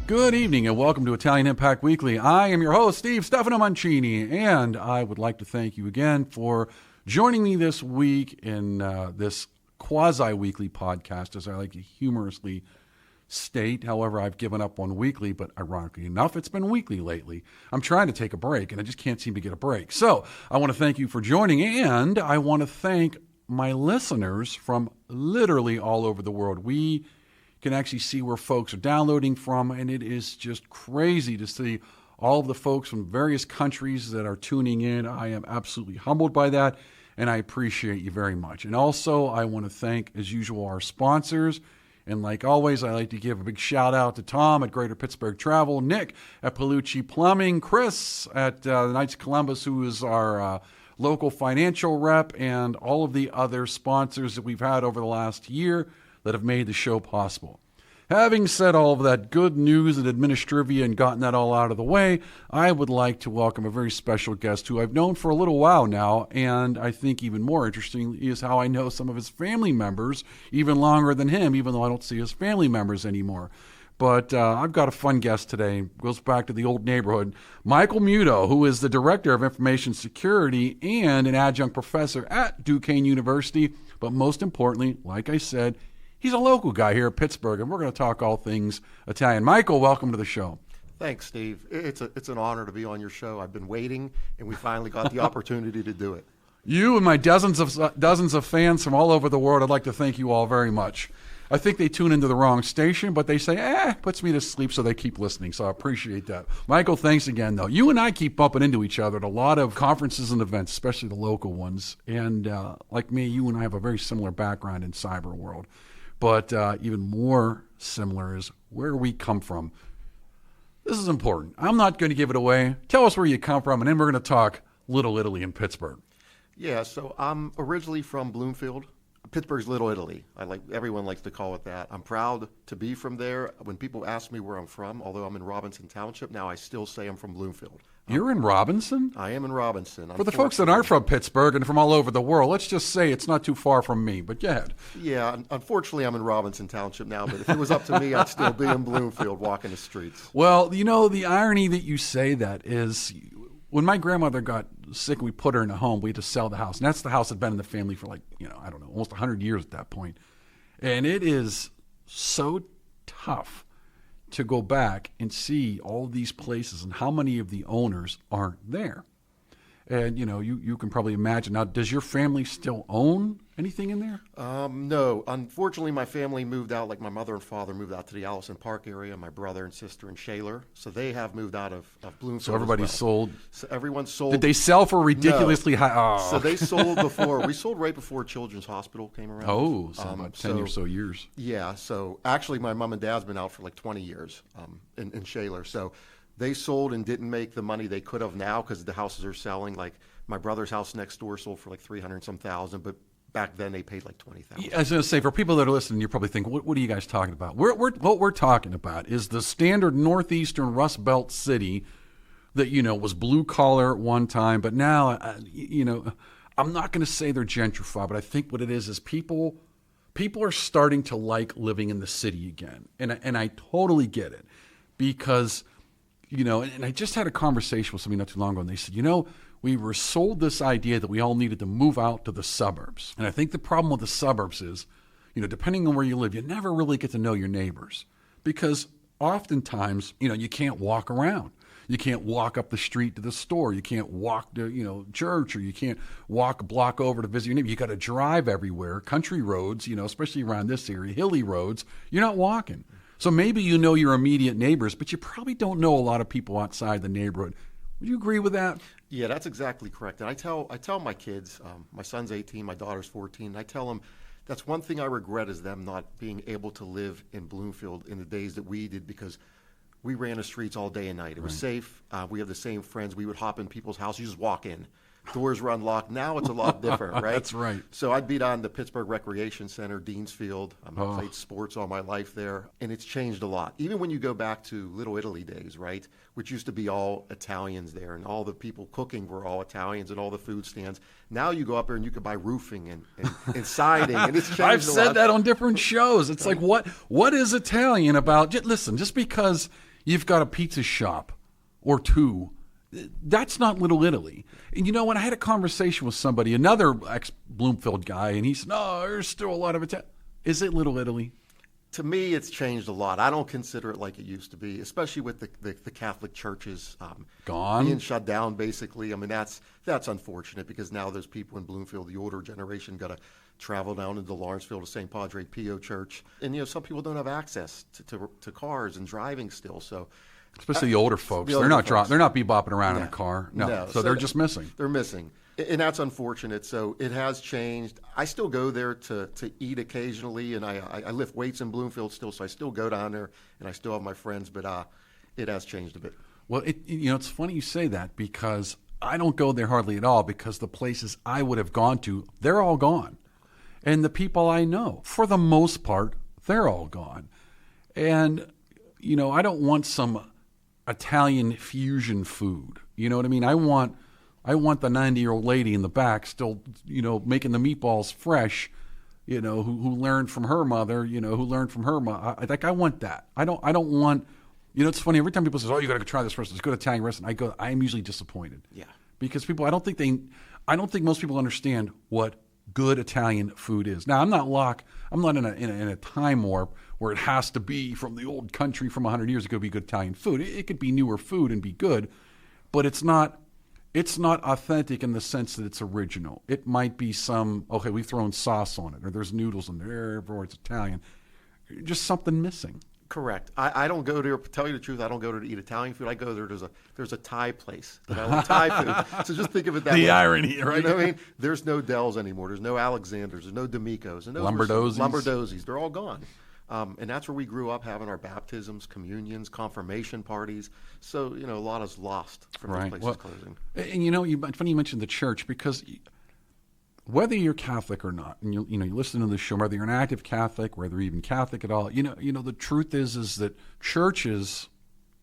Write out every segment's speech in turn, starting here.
Good evening and welcome to Italian Impact Weekly. I am your host, Steve Stefano Mancini, and I would like to thank you again for joining me this week in this quasi-weekly podcast, as I like to humorously state. However, I've given up on weekly, but ironically enough, it's been weekly lately. I'm trying to take a break, and I just can't seem to get a break. So I want to thank you for joining, and I want to thank my listeners from literally all over the world. We can actually see where folks are downloading from, and it is just crazy to see all of the folks from various countries that are tuning in. I am absolutely humbled by that, and I appreciate you very much. And also, I want to thank, as usual, our sponsors. And like always, I like to give a big shout out to Tom at Greater Pittsburgh Travel, Nick at Palucci Plumbing, Chris at the Knights of Columbus, who is our local financial rep, and all of the other sponsors that we've had over the last year that have made the show possible. Having said all of that good news and administrivia and gotten that all out of the way, I would like to welcome a very special guest who I've known for a little while now, and I think even more interesting is how I know some of his family members even longer than him, even though I don't see his family members anymore. But I've got a fun guest today. It goes back to the old neighborhood. Michael Muto, who is the Director of Information Security and an adjunct professor at Duquesne University. But most importantly, like I said, he's a local guy here at Pittsburgh, and we're going to talk all things Italian. Michael, welcome to the show. Thanks, Steve. It's an honor to be on your show. I've been waiting, and we finally got the opportunity to do it. You and my dozens of fans from all over the world, I'd like to thank you all very much. I think they tune into the wrong station, but they say, puts me to sleep, so they keep listening, so I appreciate that. Michael, thanks again, though. You and I keep bumping into each other at a lot of conferences and events, especially the local ones. And like me, you and I have a very similar background in cyber world. But even more similar is where we come from. This is important. I'm not going to give it away. Tell us where you come from, and then we're going to talk Little Italy in Pittsburgh. Yeah, so I'm originally from Bloomfield. Pittsburgh's Little Italy. Everyone likes to call it that. I'm proud to be from there. When people ask me where I'm from, although I'm in Robinson Township now, I still say I'm from Bloomfield. You're in Robinson? I am in Robinson. For the folks that aren't from Pittsburgh and from all over the world, let's just say it's not too far from me, but go ahead. Yeah, unfortunately I'm in Robinson Township now, but if it was up to me, I'd still be in Bloomfield walking the streets. Well, you know, the irony that you say that is when my grandmother got sick and we put her in a home, we had to sell the house. And that's the house that had been in the family for almost 100 years at that point. And it is so tough to go back and see all these places and how many of the owners aren't there. And, you can probably imagine. Now, does your family still own anything in there? No. Unfortunately, my family moved out, like my mother and father moved out to the Allison Park area, my brother and sister in Shaler. So they have moved out of Bloomfield. So everybody's sold? So everyone's sold. Did they sell for ridiculously high? Oh. So they sold before. We sold right before Children's Hospital came around. Oh, so about 10 or so years. Yeah. So actually, my mom and dad's been out for like 20 years in Shaler. So they sold and didn't make the money they could have now because the houses are selling. Like my brother's house next door sold for like $300-some thousand, but back then they paid like $20,000. I was going to say, for people that are listening, you're probably thinking, what are you guys talking about? What we're talking about is the standard northeastern Rust Belt city that, was blue collar at one time, but now, I'm not going to say they're gentrified, but I think what it is people are starting to like living in the city again. And I totally get it because, and I just had a conversation with somebody not too long ago, and they said, we were sold this idea that we all needed to move out to the suburbs. And I think the problem with the suburbs is, depending on where you live, you never really get to know your neighbors because oftentimes, you can't walk around. You can't walk up the street to the store. You can't walk to, church, or you can't walk a block over to visit your neighbor. You got to drive everywhere. Country roads, especially around this area, hilly roads, you're not walking. So maybe you know your immediate neighbors, but you probably don't know a lot of people outside the neighborhood. Would you agree with that? Yeah, that's exactly correct. And I tell my kids, my son's 18, my daughter's 14, and I tell them that's one thing I regret is them not being able to live in Bloomfield in the days that we did because we ran the streets all day and night. It was safe. We have the same friends. We would hop in people's houses. You just walk in. Doors were unlocked. Now it's a lot different, right? That's right. So I'd be down the Pittsburgh Recreation Center, Deansfield. I played sports all my life there, and it's changed a lot. Even when you go back to Little Italy days, right, which used to be all Italians there, and all the people cooking were all Italians, and all the food stands. Now you go up there and you can buy roofing and siding, and it's changed I've a said lot. that on different shows. It's like, what is Italian about? Listen, just because you've got a pizza shop or two. That's not Little Italy. And you know, when I had a conversation with somebody, another ex-Bloomfield guy, and he said, no, there's still a lot of it. Is it Little Italy? To me, it's changed a lot. I don't consider it like it used to be, especially with the Catholic churches gone, being shut down. Basically, I mean that's unfortunate because now there's people in Bloomfield, the older generation, got to travel down into Lawrenceville to St. Padre Pio Church, and you know some people don't have access to cars and driving still. So, especially the older folks, they're not bebopping around in a car. No. So they're just missing. They're missing. And that's unfortunate. So it has changed. I still go there to eat occasionally, and I lift weights in Bloomfield still, so I still go down there, and I still have my friends, but it has changed a bit. Well, it's funny you say that because I don't go there hardly at all because the places I would have gone to, they're all gone. And the people I know, for the most part, they're all gone. And, you know, I don't want some Italian fusion food. You know what I mean? I want the 90-year-old lady in the back still, you know, making the meatballs fresh, you know, who learned from her mother, you know, who learned from her mother. I want that. I don't want, you know, it's funny. Every time people say, oh, you got to try this restaurant, it's a good Italian restaurant, I'm usually disappointed. Yeah. Because I don't think most people understand what good Italian food is. Now, I'm not in a time warp where it has to be from the old country from 100 years ago to be good Italian food. It could be newer food and be good, but it's not authentic in the sense that it's original. It might be we've thrown sauce on it, or there's noodles in there, or it's Italian. Just something missing. Correct. I don't go there, tell you the truth, I don't go there to eat Italian food. I go there, there's a Thai place that I like Thai food. So just think of it that way. The irony, right? You know what I mean? There's no Dells anymore. There's no Alexanders. There's no D'Amicos. And Lombardozzi's. They're all gone. And that's where we grew up, having our baptisms, communions, confirmation parties. So, you know, a lot is lost from those places closing. And, you know, funny you mentioned the church, because whether you're Catholic or not, and you listen to the show, whether you're an active Catholic, whether you're even Catholic at all, you know, the truth is that churches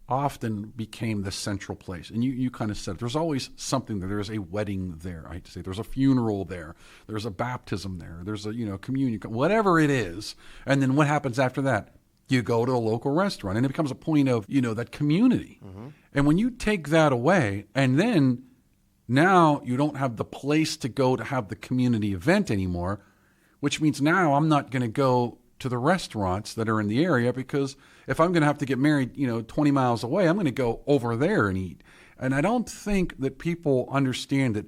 often became the central place. And you kind of said, there's always something there. There's a wedding there, I hate to say. There's a funeral there. There's a baptism there. There's a, you know, communion, whatever it is. And then what happens after that? You go to a local restaurant, and it becomes a point of, you know, that community. Mm-hmm. And when you take that away, and then now you don't have the place to go to have the community event anymore, which means now I'm not going to go to the restaurants that are in the area, because if I'm going to have to get married, you know, 20 miles away, I'm going to go over there and eat. And I don't think that people understand that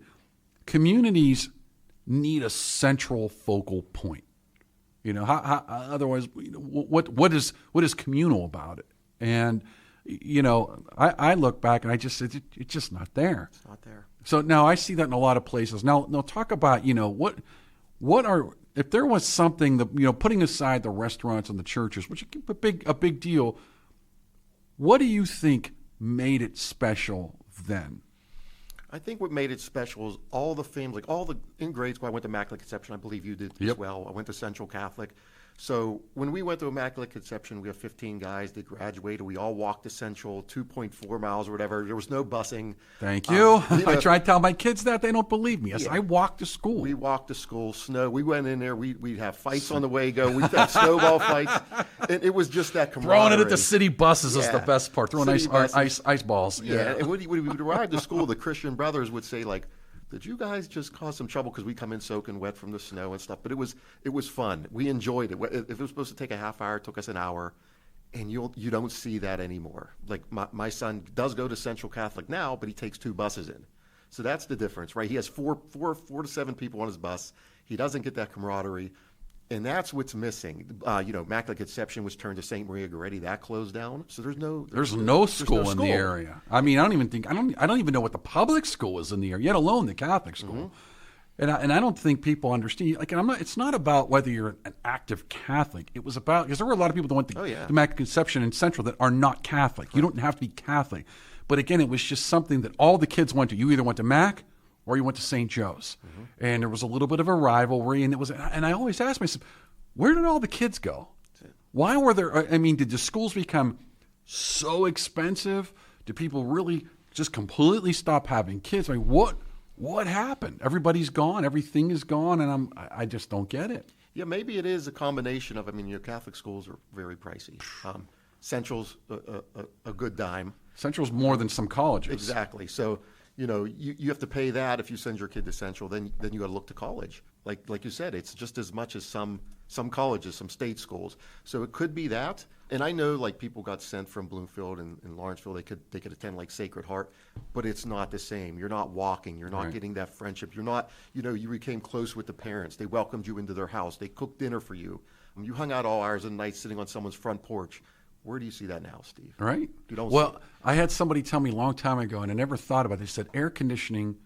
communities need a central focal point. You know, how otherwise, what is communal about it? And, you know, I look back and I just said, it's just not there. It's not there. So now I see that in a lot of places. Now talk about, you know, what are, if there was something that, you know, putting aside the restaurants and the churches, which is a big deal, what do you think made it special then? I think what made it special is all the families, like in grade school, I went to Immaculate Conception. I believe you did as well. I went to Central Catholic. So when we went to Immaculate Conception, we have 15 guys that graduated. We all walked to Central, 2.4 miles or whatever. There was no busing. Thank you. I try to tell my kids that. They don't believe me. I walked to school. We walked to school. Snow. We went in there. We'd have fights on the way go. We'd have snowball fights. And it was just that camaraderie. Throwing it at the city buses is the best part. Throwing ice balls. Yeah. And when we would arrive to school, the Christian brothers would say, like, did you guys just cause some trouble? Because we come in soaking wet from the snow and stuff. But it was fun. We enjoyed it. If it was supposed to take a half hour, it took us an hour. And you don't see that anymore. Like my son does go to Central Catholic now, but he takes 2 buses in. So that's the difference, right? He has four to 7 people on his bus. He doesn't get that camaraderie. And that's what's missing. You know, Immaculate Conception was turned to St. Maria Goretti. That closed down. So there's no school in the area. I mean, I don't even know what the public school is in the area, yet alone the Catholic school. Mm-hmm. And I don't think people understand. Like, it's not about whether you're an active Catholic. It was about, because there were a lot of people that went to Immaculate Conception in Central that are not Catholic. Correct. You don't have to be Catholic. But again, it was just something that all the kids went to. You either went to Mac or you went to St. Joe's. Mm-hmm. And there was a little bit of a rivalry, and I always asked myself, where did all the kids go? Why were there, I mean, did the schools become so expensive? Did people really just completely stop having kids? I mean, what happened? Everybody's gone, everything is gone, and I just don't get it. Yeah, maybe it is a combination of, I mean, your Catholic schools are very pricey. Central's a good dime. Central's more than some colleges. Exactly. So, you have to pay that if you send your kid to Central. Then you got to look to college. Like you said, it's just as much as some colleges, some state schools. So it could be that. And I know like people got sent from Bloomfield and Lawrenceville. They could attend like Sacred Heart, but it's not the same. You're not walking. You're not Right. getting that friendship. You're not. You became close with the parents. They welcomed you into their house. They cooked dinner for you. You hung out all hours of the night sitting on someone's front porch. Where do you see that now, Steve? Right. You don't Well, see it. I had somebody tell me a long time ago, and I never thought about it. They said air conditioning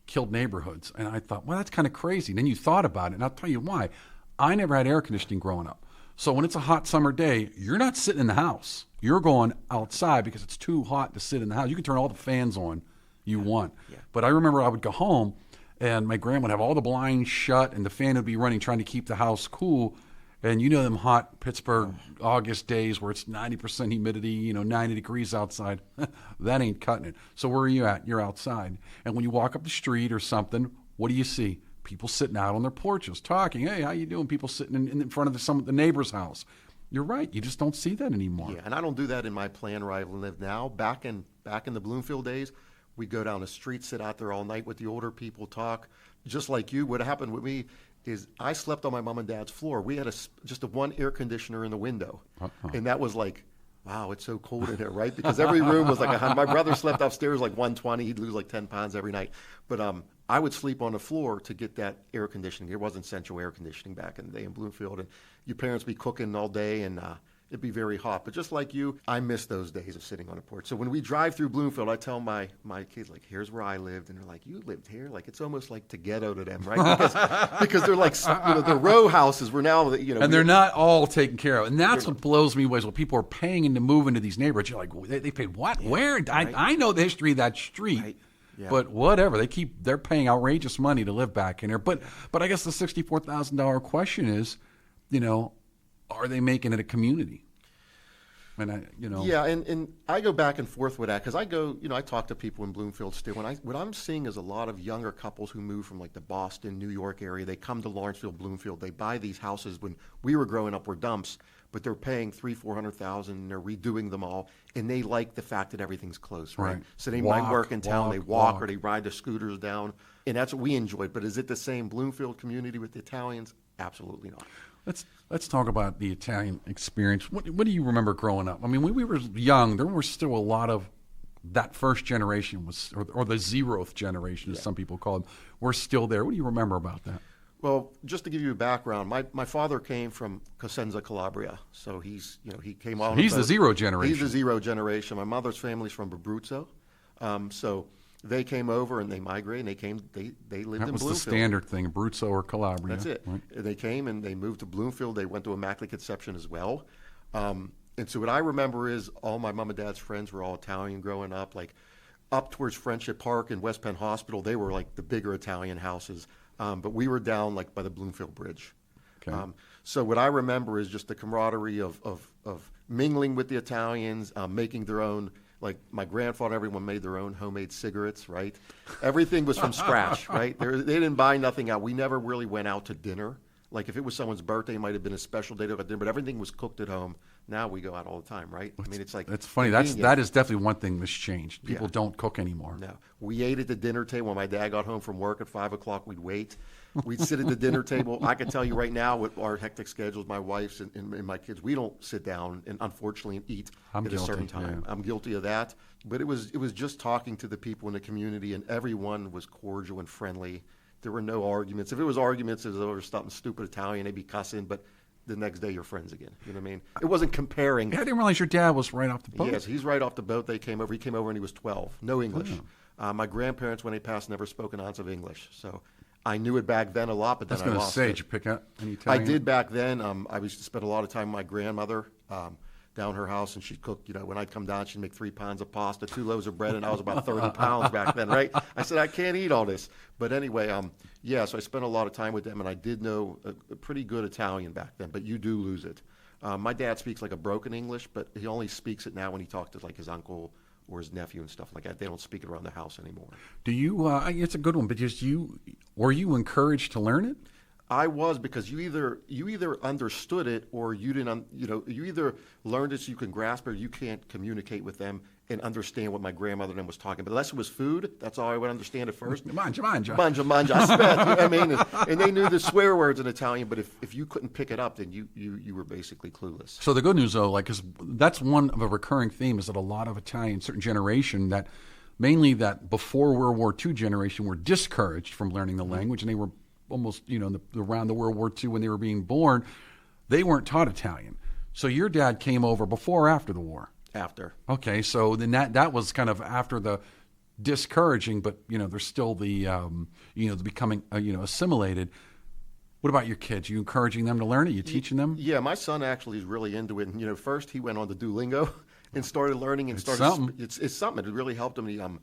killed neighborhoods. And I thought, well, that's kind of crazy. And then you thought about it, and I'll tell you why. I never had air conditioning growing up. So when it's a hot summer day, you're not sitting in the house. You're going outside because it's too hot to sit in the house. You can turn all the fans on you want. Yeah. But I remember I would go home, and my grandma would have all the blinds shut, and the fan would be running, trying to keep the house cool. And them hot Pittsburgh August days where it's 90% humidity, 90 degrees outside, that ain't cutting it. So where are you at? You're outside. And when you walk up the street or something, what do you see? People sitting out on their porches talking. Hey, how you doing? People sitting in front of the neighbor's house. You're right. You just don't see that anymore. Yeah, and I don't do that in my plan where I live now. Back in the Bloomfield days, we go down the street, sit out there all night with the older people, talk. Just like you, what happened with me is I slept on my mom and dad's floor. We had just a one air conditioner in the window, and that was like, wow, it's so cold in here, right? Because every room was like 100. My brother slept upstairs like 120. He'd lose like 10 pounds every night. But I would sleep on the floor to get that air conditioning. There wasn't central air conditioning back in the day in Bloomfield, and your parents would be cooking all day, and it'd be very hot. But just like you, I miss those days of sitting on a porch. So when we drive through Bloomfield, I tell my kids, like, here's where I lived. And they're like, you lived here? Like, it's almost like to ghetto to them, right? Because they're like, the row houses were now, And they're not all taken care of. And that's what blows me away is when people are paying to move into these neighborhoods. You're like, they paid what? Yeah, where? Right. I know the history of that street. Right. Yeah. But whatever, they're paying outrageous money to live back in there. But I guess the $64,000 question is, are they making it a community? And Yeah, and I go back and forth with that because I talk to people in Bloomfield still, and what I'm seeing is a lot of younger couples who move from like the Boston, New York area. They come to Lawrenceville, Bloomfield. They buy these houses when we were growing up were dumps, but they're paying $300,000-$400,000, and they're redoing them all, and they like the fact that everything's close, right? So they might work in town, they walk, or they ride the scooters down, and that's what we enjoyed. But is it the same Bloomfield community with the Italians? Absolutely not. Let's talk about the Italian experience. What do you remember growing up? I mean, when we were young, there were still a lot of that first generation or the zeroth generation, as some people call them, were still there. What do you remember about that? Well, just to give you a background, my father came from Cosenza, Calabria, so he came out. He's the zero generation. He's the zero generation. My mother's family's from Abruzzo, so they came over and they migrated. And they lived in Bloomfield. That was the standard thing, Abruzzo or Calabria. That's it. Right? They came and they moved to Bloomfield. They went to Immaculate Conception as well. And so what I remember is all my mom and dad's friends were all Italian growing up. Like up towards Friendship Park and West Penn Hospital, they were like the bigger Italian houses. But we were down like by the Bloomfield Bridge. Okay. So what I remember is just the camaraderie of mingling with the Italians, making their own. Like my grandfather, everyone made their own homemade cigarettes, right? Everything was from scratch, right? They didn't buy nothing out. We never really went out to dinner. Like if it was someone's birthday, it might have been a special day to go to dinner, but everything was cooked at home. Now we go out all the time, right? I mean, it's like that's funny. That is definitely one thing that's changed. People don't cook anymore. No, we ate at the dinner table. When my dad got home from work at 5 o'clock, we'd wait. We'd sit at the dinner table. I can tell you right now, with our hectic schedules, my wife's and my kids, we don't sit down and unfortunately eat at a certain time. Yeah. I'm guilty of that. But it was just talking to the people in the community, and everyone was cordial and friendly. There were no arguments. If it was arguments, it was over something stupid Italian, they'd be cussing, but the next day you're friends again. You know what I mean? It wasn't comparing. Yeah, I didn't realize your dad was right off the boat. Yes, he's right off the boat. He came over when he was 12. No English. Oh. My grandparents, when they passed, never spoke an ounce of English. So I knew it back then a lot, but then I lost it. I was going to say, did you pick up any Italian? I did back then. I used to spend a lot of time with my grandmother down her house, and she'd cook, when I'd come down, she'd make 3 pounds of pasta, 2 loaves of bread, and I was about 30 pounds back then, right? I said, I can't eat all this. But anyway, so I spent a lot of time with them, and I did know a pretty good Italian back then, but you do lose it. My dad speaks like a broken English, but he only speaks it now when he talks to like his uncle or his nephew and stuff like that. They don't speak it around the house anymore. Do you, it's a good one, but were you encouraged to learn it? I was, because you either understood it or you didn't. You either learned it so you can grasp it, or you can't communicate with them and understand what my grandmother then was talking. But unless it was food, that's all I would understand at first. Manja. Manja, I spent. You know what I mean, and they knew the swear words in Italian. But if you couldn't pick it up, then you were basically clueless. So the good news, though, because that's one of a recurring theme, is that a lot of Italian, certain generation, that mainly that before World War II generation, were discouraged from learning the language, and they were almost, around the World War II when they were being born, they weren't taught Italian. So your dad came over before or after the war? After. Okay, so then that was kind of after the discouraging, but there's still the the becoming assimilated. What about your kids? Are you encouraging them to learn it? You teaching them? Yeah, my son actually is really into it. And first he went on to Duolingo and started learning and started. Something. It's something. It really helped him.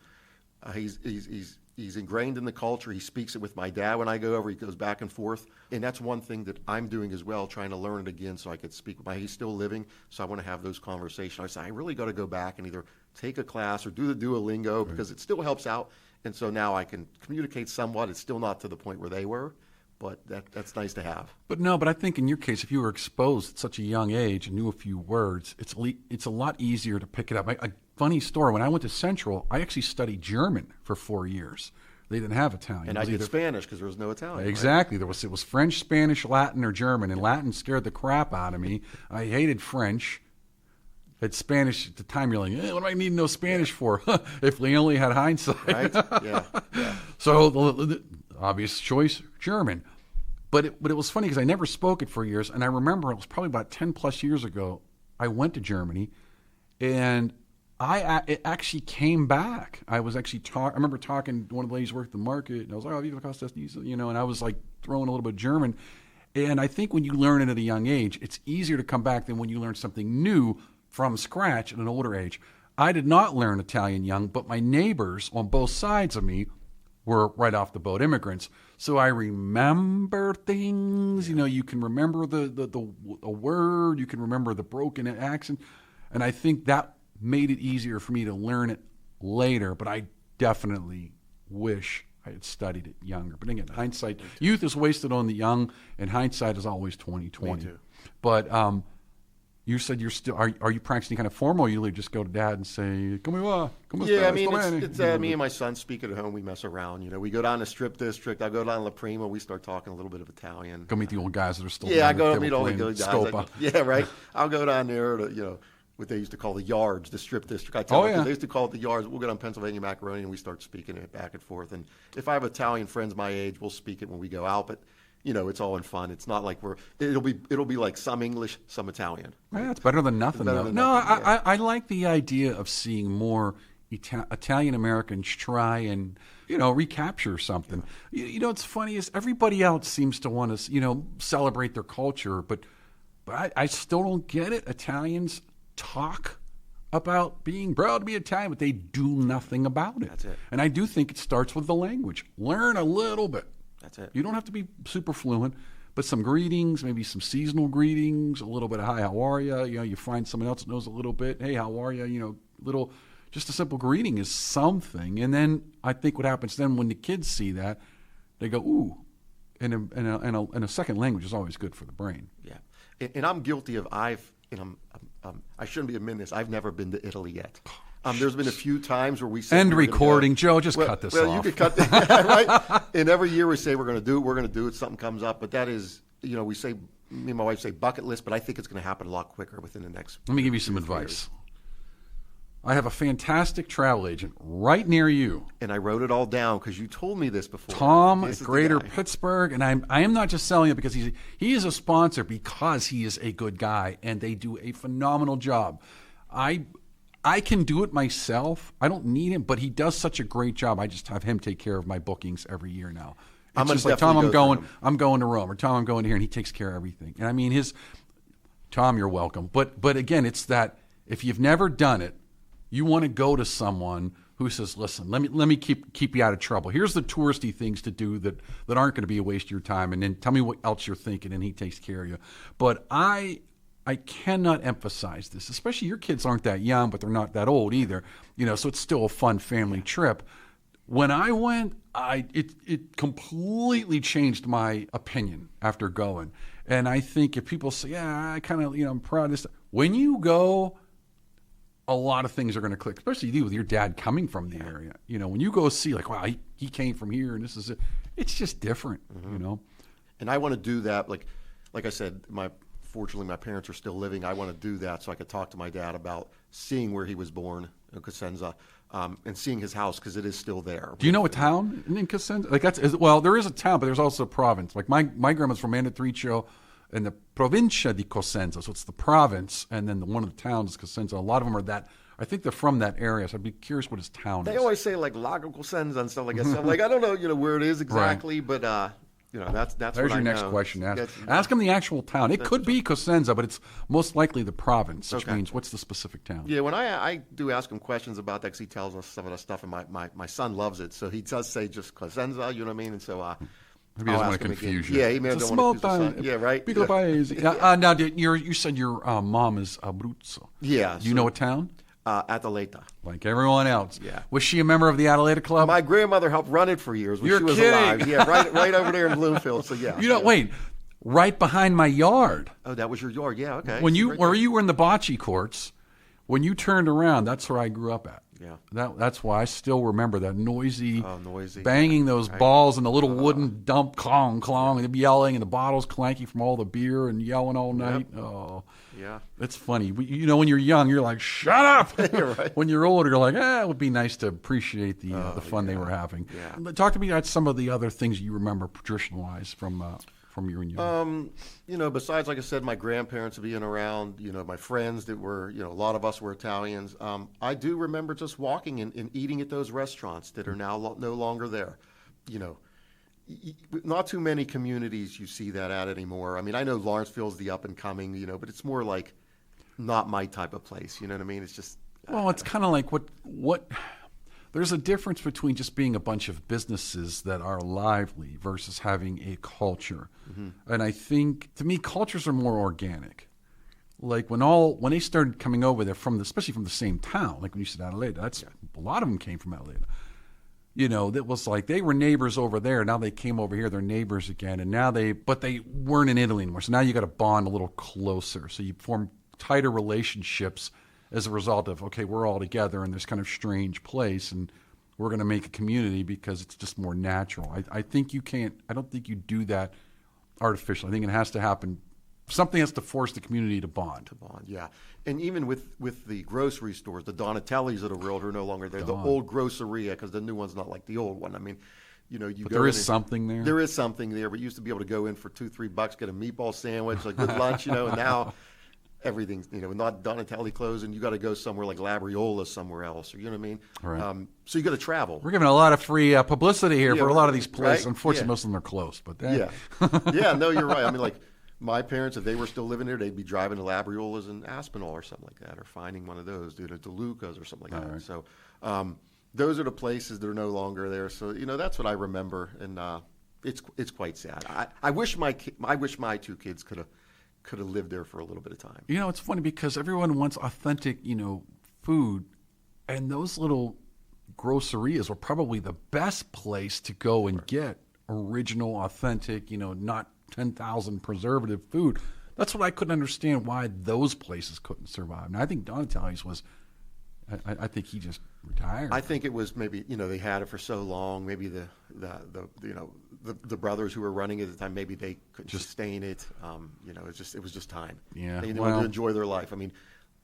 He's ingrained in the culture. He speaks it with my dad when I go over. He goes back and forth. And that's one thing that I'm doing as well, trying to learn it again so I could speak with he's still living, so I want to have those conversations. I say, I really got to go back and either take a class or do the Duolingo, because it still helps out. And so now I can communicate somewhat. It's still not to the point where they were, but that's nice to have. But I think in your case, if you were exposed at such a young age and knew a few words, it's a lot easier to pick it up. A funny story, when I went to Central, I actually studied German for 4 years. They didn't have Italian. And I did Spanish because there was no Italian. Exactly. Right? It was French, Spanish, Latin, or German, and Latin scared the crap out of me. I hated French. At Spanish at the time, you're like, what do I need to know Spanish for? If we only had hindsight. Right? Yeah. So the obvious choice, German. But it was funny because I never spoke it for years, and I remember it was probably about 10 plus years ago, I went to Germany, and it actually came back. I was actually I remember talking to one of the ladies who worked the market, and I was like, Viva Costa, and I was like throwing a little bit of German. And I think when you learn it at a young age, it's easier to come back than when you learn something new from scratch at an older age. I did not learn Italian young, but my neighbors on both sides of me were right off the boat immigrants. So I remember things, you can remember the word, you can remember the broken accent. And I think that made it easier for me to learn it later, but I definitely wish I had studied it younger. But again, hindsight, youth is wasted on the young, and hindsight is always 20/20. Me too. But you said you're still, are you practicing kind of formal? You just go to dad and say, come here, yeah, I mean, it's me and my son speak at home. We mess around. We go down to Strip District. I go down to La Prima. We start talking a little bit of Italian. Go meet the old guys that are still I go meet all the good guys. Yeah, right. I'll go down there to, what they used to call the yards, the Strip District. I tell them, they used to call it the yards. We'll go down Pennsylvania Macaroni, and we start speaking it back and forth. And if I have Italian friends my age, we'll speak it when we go out. But it's all in fun. It's not like it'll be like some English, some Italian. Yeah, it's better than nothing, though. I like the idea of seeing more Italian Americans try and recapture something. It's funny is everybody else seems to want to celebrate their culture, but I still don't get it. Italians talk about being proud to be Italian, but they do nothing about it. That's it. And I do think it starts with the language. Learn a little bit. That's it. You don't have to be super fluent, but some greetings, maybe some seasonal greetings, a little bit of hi, how are you? You find someone else that knows a little bit. Hey, how are you? Just a simple greeting is something. And then I think what happens then when the kids see that, they go, ooh, and a second language is always good for the brain. Yeah, and I'm guilty of I shouldn't be admitting this. I've never been to Italy yet. There's been a few times where we say end recording, Joe. Just cut this off. Well, you could cut this, right? And every year we say we're going to do it. Something comes up, but that is, we say, me and my wife say bucket list, but I think it's going to happen a lot quicker within the next. Let me give you some advice. I have a fantastic travel agent right near you. And I wrote it all down because you told me this before. Tom at Greater Pittsburgh, and I am not just selling it because he is a sponsor, because he is a good guy and they do a phenomenal job. I can do it myself. I don't need him, but he does such a great job. I just have him take care of my bookings every year now. It's just like, Tom, I'm going to Rome, or Tom, I'm going to here, and he takes care of everything. And I mean, Tom, you're welcome. But again, it's that if you've never done it, you want to go to someone who says, listen, let me keep you out of trouble. Here's the touristy things to do that aren't going to be a waste of your time, and then tell me what else you're thinking, and he takes care of you. But I cannot emphasize this, especially your kids aren't that young, but they're not that old either. So it's still a fun family trip. When I went, it completely changed my opinion after going. And I think if people say, yeah, I kind of, I'm proud of this. When you go, a lot of things are going to click, especially you with your dad coming from the area. When you go see, like, wow, he came from here and this is it. It's just different, And I want to do that. Like I said, fortunately, my parents are still living. I want to do that so I could talk to my dad about seeing where he was born in Cosenza, and seeing his house because it is still there. Do you know a town in Cosenza? Like there is a town, but there's also a province. Like my grandma's from Mandatricio in the Provincia di Cosenza, so it's the province, and then one of the towns is Cosenza. A lot of them are that. I think they're from that area, so I'd be curious what his town is. They always say like Lago Cosenza and stuff like that. So I'm like, I don't know, where it is exactly, right. But that's There's what your I next know. question. Ask him the actual town. It could be Cosenza, but it's most likely the province, which means what's the specific town? Yeah, when I do ask him questions about that, because he tells us some of that stuff, and my son loves it, so he does say just Cosenza, you know what I mean? And so maybe he doesn't want to confuse you. Yeah, he may have small town. Yeah, right. Piccolo paese. Now, you said your mom is Abruzzo. Yeah. Do you know a town? Ataleta. Like everyone else. Yeah. Was she a member of the Ataleta Club? My grandmother helped run it for years when You're she was kidding. alive. Yeah, right over there in Bloomfield. So yeah. Wait, right behind my yard. Oh, that was your yard. Yeah, okay. When you were in the bocce courts, when you turned around, that's where I grew up at. Yeah. That's why I still remember that noisy banging those right. balls in the little wooden dump, clong, clong, and they'd be yelling, and the bottles clanky from all the beer and yelling all night. Yep. Oh, yeah. It's funny. When you're young, you're like, shut up. You're right. When you're older, you're like, it would be nice to appreciate the fun they were having. Yeah. But talk to me about some of the other things you remember traditional-wise from your youth. Besides, like I said, my grandparents being around, my friends that were, a lot of us were Italians. I do remember just walking and eating at those restaurants that are now no longer there. Not too many communities you see that at anymore. I mean, I know Lawrenceville's the up and coming, but it's more like not my type of place. You know what I mean? It's just. Well, it's kind of like what. There's a difference between just being a bunch of businesses that are lively versus having a culture. Mm-hmm. And I think, to me, cultures are more organic. Like when they started coming over there especially from the same town, like when you said Adelaide, a lot of them came from Adelaide. That was like they were neighbors over there. Now they came over here, they're neighbors again. And but they weren't in Italy anymore. So now you got to bond a little closer. So you form tighter relationships as a result of, okay, we're all together in this kind of strange place and we're going to make a community because it's just more natural. I don't think you do that artificially. I think it has to happen. Something has to force the community to bond. Yeah. And even with the grocery stores, the Donatellis of the world are no longer there. The old groceria, because the new one's not like the old one. I mean, but there is something there. There is something there, but you used to be able to go in for $2-3, get a meatball sandwich, a good lunch, and now everything's, not Donatelli clothes, and you got to go somewhere like Labriola somewhere else, or you know what I mean? Right. So you got to travel. We're giving a lot of free publicity here for a lot of these places. Right? Unfortunately, most of them are closed. But yeah, no, you're right. I mean, like my parents, if they were still living there, they'd be driving to Labriola's in Aspinall or something like that, or finding one of those, to DeLuca's or something like that. Right. So those are the places that are no longer there. So that's what I remember, and it's quite sad. I wish my two kids could have lived there for a little bit of time. It's funny because everyone wants authentic, food, and those little grocerias were probably the best place to go and get original, authentic, not 10,000 preservative food. That's what I couldn't understand why those places couldn't survive. And I think Donatelli's was. I think he just retired. I think it was maybe they had it for so long. Maybe the brothers who were running it at the time, maybe they couldn't sustain it. It was just time. Yeah, they wanted to enjoy their life. I mean,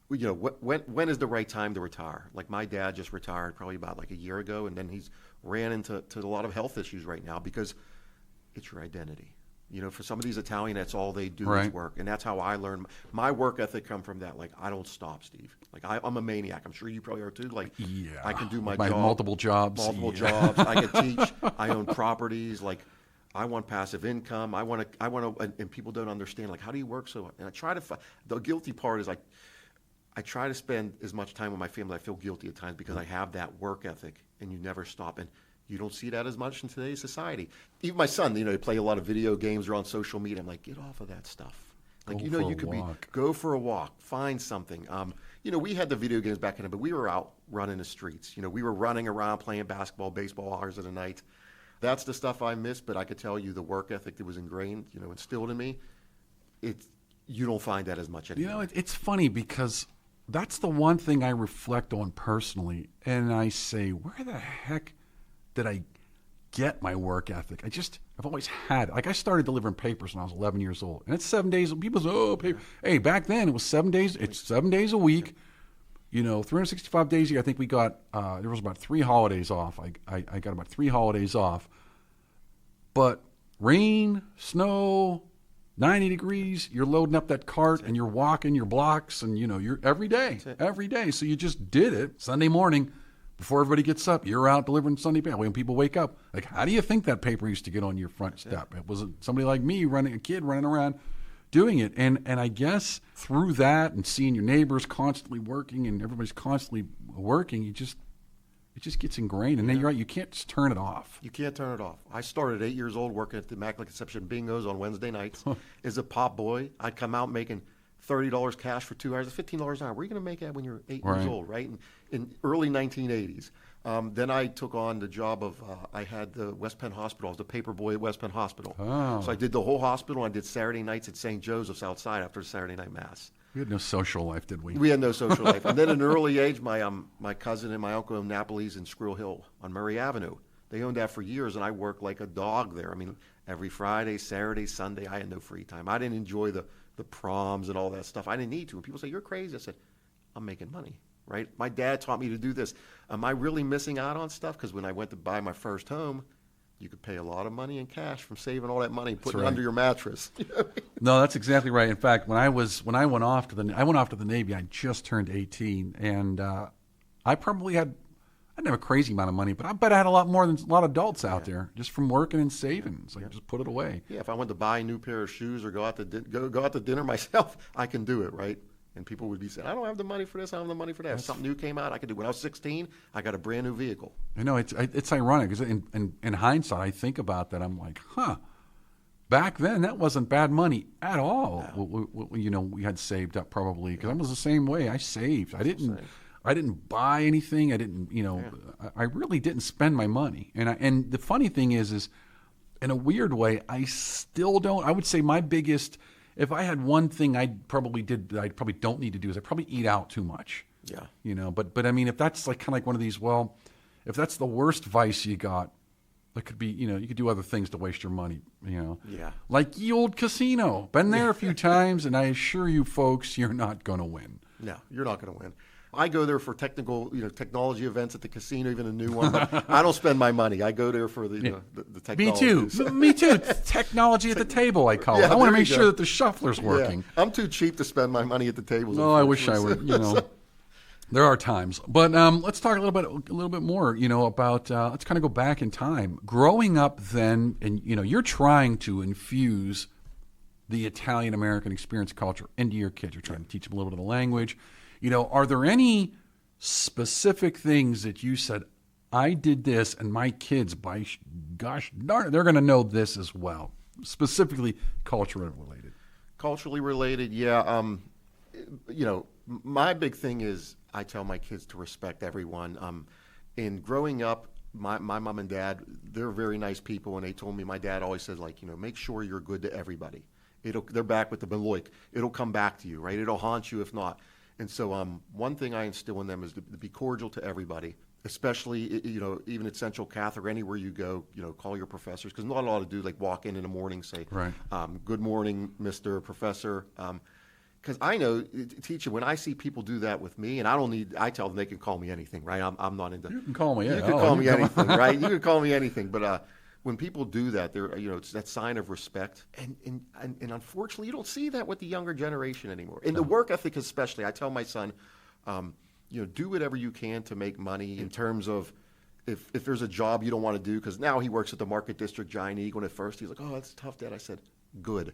when is the right time to retire? Like my dad just retired probably about like a year ago, and then he's ran into a lot of health issues right now because it's your identity. For some of these Italian, that's all they do is work. And that's how I learned. My work ethic come from that. Like, I don't stop, Steve. Like, I'm a maniac. I'm sure you probably are too. Like, I can do my job. Multiple jobs. Jobs. I can teach. I own properties. Like, I want passive income. I want to, and people don't understand, like, how do you work so hard? And I try to, the guilty part is I try to spend as much time with my family. I feel guilty at times because I have that work ethic and you never stop. And you don't see that as much in today's society. Even my son, they play a lot of video games or on social media. I'm like, get off of that stuff. Like, Go you know, for a you could walk. go for a walk, find something. You know, we had the video games back in it, but we were out running the streets. You know, we were running around playing basketball, baseball hours of the night. That's the stuff I miss, but I could tell you the work ethic that was ingrained, you know, instilled in me, you don't find that as much anymore. You know, it's funny because that's the one thing I reflect on personally, and I say, where the heck did I get my work ethic? I've always had it. Like, I started delivering papers when I was 11 years old, and it's 7 days. People say, oh, paper. Hey, back then it was 7 days. It's 7 days a week. You know, 365 days a year. I think we got, there was about 3 holidays off. I got about 3 holidays off. But rain, snow, 90 degrees, you're loading up that cart and you're walking your blocks, and, you know, you're every day. So you just did it Sunday morning. Before everybody gets up, you're out delivering Sunday paper. When people wake up, like, how do you think that paper used to get on your front step? It was somebody like me, a kid running around doing it. And I guess through that and seeing your neighbors constantly working and everybody's constantly working, it just gets ingrained. And then you're right, you can't just turn it off. You can't turn it off. I started at 8 years old working at the Immaculate Conception Bingos on Wednesday nights. As a pop boy, I'd come out making $30 cash for 2 hours, $15 an hour. Where are you going to make that when you're 8 years old, right? In early 1980s. Then I took on the job of, I had the West Penn Hospital. I was the paper boy at West Penn Hospital. Oh. So I did the whole hospital. I did Saturday nights at St. Joseph's outside after the Saturday night mass. We had no social life, did we? We had no social life. And then at an early age, my cousin and my uncle owned Napoli's in Squirrel Hill on Murray Avenue. They owned that for years, and I worked like a dog there. I mean, every Friday, Saturday, Sunday, I had no free time. I didn't enjoy the proms and all that stuff. I didn't need to. And people say, you're crazy. I said, I'm making money, right? My dad taught me to do this. Am I really missing out on stuff? Because when I went to buy my first home, you could pay a lot of money in cash from saving all that money and putting it under your mattress. No, that's exactly right. In fact, when I went off to the Navy, I just turned 18, and I didn't have a crazy amount of money, but I bet I had a lot more than a lot of adults out there just from working and saving. So I just put it away. Yeah, if I wanted to buy a new pair of shoes or go out to dinner myself, I can do it, right? And people would be saying, I don't have the money for this, I don't have the money for that. If something new came out, I could do. When I was 16, I got a brand new vehicle. I know, it's ironic, because in hindsight, I think about that, I'm like, back then, that wasn't bad money at all. No. We had saved up probably, because I was the same way. I saved. I didn't buy anything. I didn't, I really didn't spend my money. And the funny thing is in a weird way, I still don't. I would say my biggest, if I had one thing I probably don't need to do, is I probably eat out too much. Yeah. But I mean, if that's like kind of like one of these, well, if that's the worst vice you got, that could be, you could do other things to waste your money, Yeah. Like the old casino. Been there a few times, and I assure you folks, you're not going to win. No, you're not going to win. I go there for technology events at the casino, even a new one. But I don't spend my money. I go there for the technology. Me too. Technology at the table, I call it. I want to make sure that the shuffler's working. Yeah. I'm too cheap to spend my money at the tables. No, I wish I were. There are times, but let's talk a little bit more. About let's kind of go back in time. Growing up then, and you're trying to infuse the Italian American experience culture into your kids. You're trying to teach them a little bit of the language. Are there any specific things that you said, I did this, and my kids, by gosh darn it, they're going to know this as well, specifically culturally related? Culturally related, yeah. My big thing is I tell my kids to respect everyone. In growing up, my mom and dad, they're very nice people, and they told me, my dad always says, make sure you're good to everybody. They're back with the Beloik. It'll come back to you, right? It'll haunt you if not. And so one thing I instill in them is to be cordial to everybody, especially, even at Central Catholic or anywhere you go, call your professors, because not a lot of do walk in the morning, say, right. Good morning, Mr. Professor. Because I know, teacher, when I see people do that with me, and I tell them they can call me anything, right? I'm not into. You can call me. You can call me anything, right? You can call me anything, but when people do that, they're it's that sign of respect, and unfortunately, you don't see that with the younger generation anymore. In the work ethic, especially, I tell my son, do whatever you can to make money. In terms of if there's a job you don't want to do, because now he works at the Market District Giant Eagle. And at first, he's like, "Oh, that's tough, Dad." I said, "Good."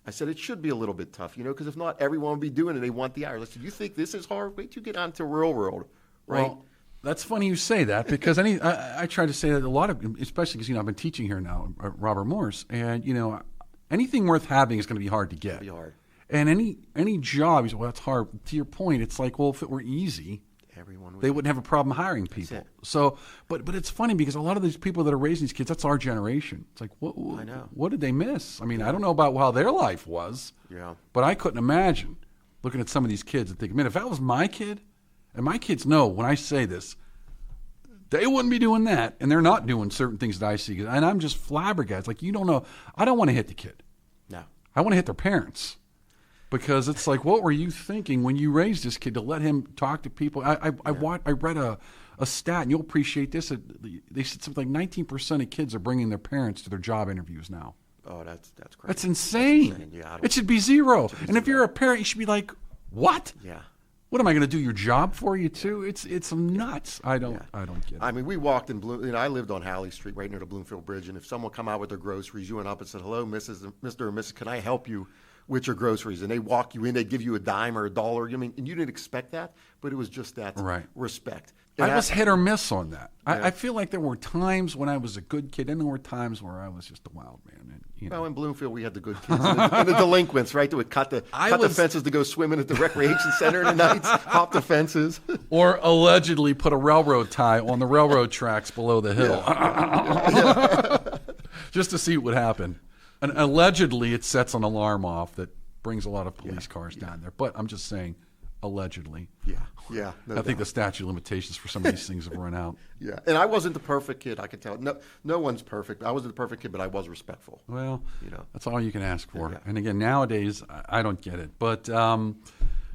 I said, it should be a little bit tough, because if not, everyone would be doing it. They want the hours. I said, you think this is hard? Wait till you get onto real world, right? Well, that's funny you say that, because I try to say that a lot of, especially because, I've been teaching here now at Robert Morse, and, anything worth having is going to be hard to get. It'll be hard. And any job, you say, well, that's hard. To your point, it's like, well, if it were easy, they wouldn't have a problem hiring people. So, but it's funny because a lot of these people that are raising these kids, that's our generation. It's like, what did they miss? I mean, I don't know about how their life was, but I couldn't imagine looking at some of these kids and thinking, man, if that was my kid, and my kids know when I say this, they wouldn't be doing that, and they're not doing certain things that I see. And I'm just flabbergasted. Like, you don't know. I don't want to hit the kid. No. I want to hit their parents. Because it's like, what were you thinking when you raised this kid to let him talk to people? I read a stat, and you'll appreciate this. They said something like 19% of kids are bringing their parents to their job interviews now. Oh, that's crazy. That's insane. That's insane. Yeah, it should be zero. And if you're a parent, you should be like, what? Yeah. What am I going to do your job for you too? It's nuts. I don't get it. I mean, we walked in I lived on Halley Street, right near the Bloomfield Bridge, and if someone come out with their groceries, you went up and said, "Hello, Mr. or Mrs. Can I help you with your groceries?" And they walk you in, they give you a dime or a dollar. I mean, and you didn't expect that, but it was just that respect. And I was hit or miss on that. I feel like there were times when I was a good kid, and there were times where I was just a wild man. And, Well, in Bloomfield, we had the good kids and the delinquents, right? That would cut the fences to go swimming at the recreation center at nights, hop the fences. Or allegedly put a railroad tie on the railroad tracks below the hill. Just to see what would happen. And allegedly, it sets an alarm off that brings a lot of police cars down there. But I'm just saying, allegedly. Yeah. I think the statute of limitations for some of these things have run out. Yeah, and I wasn't the perfect kid. I can tell. No one's perfect. I wasn't the perfect kid, but I was respectful. Well, that's all you can ask for. Yeah. And again, nowadays, I don't get it. But, I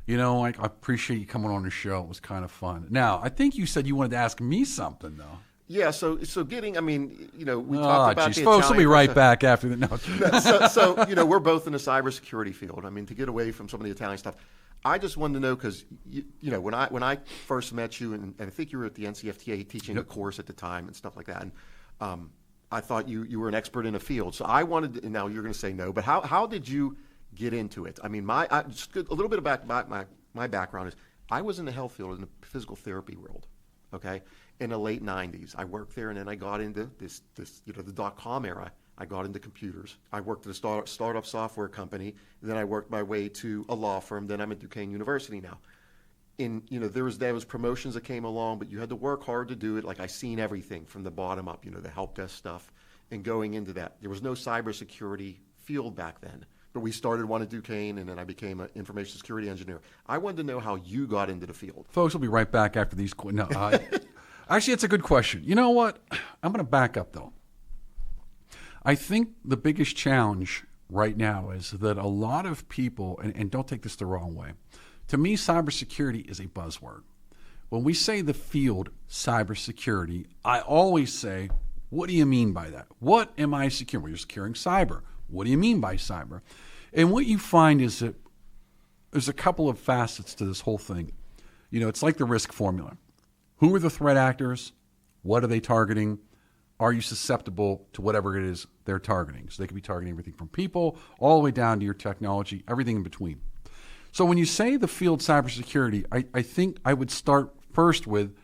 appreciate you coming on the show. It was kind of fun. Now, I think you said you wanted to ask me something, though. Yeah, so getting, we talked about the folks, we'll be right back after that. No. So, we're both in the cybersecurity field. I mean, to get away from some of the Italian stuff, I just wanted to know because, when I first met you, and I think you were at the NCFTA teaching a course at the time and stuff like that, and I thought you were an expert in a field. So I wanted to, and now you're going to say no, but how did you get into it? I mean, just a little bit about my background is I was in the health field, in the physical therapy world, okay? In the late 90s. I worked there, and then I got into this the .com era. I got into computers. I worked at a startup software company. Then I worked my way to a law firm. Then I'm at Duquesne University now. There was promotions that came along, but you had to work hard to do it. Like I seen everything from the bottom up, the help desk stuff, and going into that. There was no cybersecurity field back then. But we started one at Duquesne, and then I became an information security engineer. I wanted to know how you got into the field. Folks, we'll be right back after these. Actually, it's a good question. You know what? I'm going to back up, though. I think the biggest challenge right now is that a lot of people, and don't take this the wrong way, to me, cybersecurity is a buzzword. When we say the field cybersecurity, I always say, what do you mean by that? What am I securing? Well, you're securing cyber. What do you mean by cyber? And what you find is that there's a couple of facets to this whole thing. It's like the risk formula. Who are the threat actors? What are they targeting? Are you susceptible to whatever it is they're targeting? So they could be targeting everything from people all the way down to your technology, everything in between. So when you say the field cybersecurity, I think I would start first with,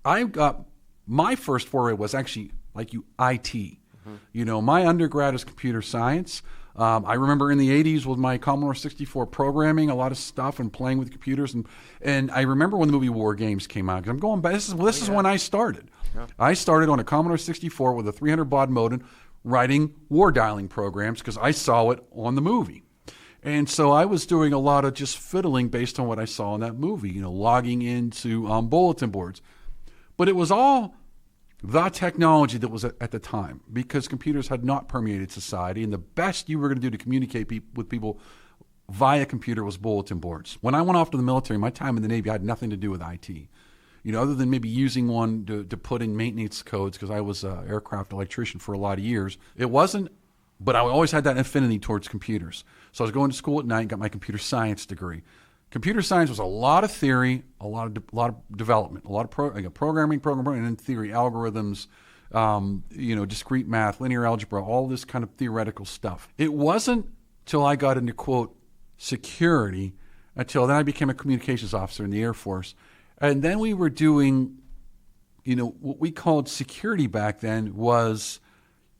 my first foray was actually like IT. Mm-hmm. My undergrad is computer science. I remember in the 80s with my Commodore 64 programming a lot of stuff and playing with computers. And I remember when the movie War Games came out. Because I'm going back. This is when I started. Yeah. I started on a Commodore 64 with a 300 baud modem writing war dialing programs because I saw it on the movie. And so I was doing a lot of just fiddling based on what I saw in that movie, logging into bulletin boards. But it was all the technology that was at the time, because computers had not permeated society, and the best you were going to do to communicate with people via computer was bulletin boards. When I went off to the military, my time in the Navy had nothing to do with IT, other than maybe using one to put in maintenance codes, because I was an aircraft electrician for a lot of years. It wasn't, but I always had that affinity towards computers. So I was going to school at night and got my computer science degree. Computer science was a lot of theory, a lot of development, a lot of programming, and then theory, algorithms, discrete math, linear algebra, all this kind of theoretical stuff. It wasn't till I got into, quote, security, until then I became a communications officer in the Air Force. And then we were doing, what we called security back then was,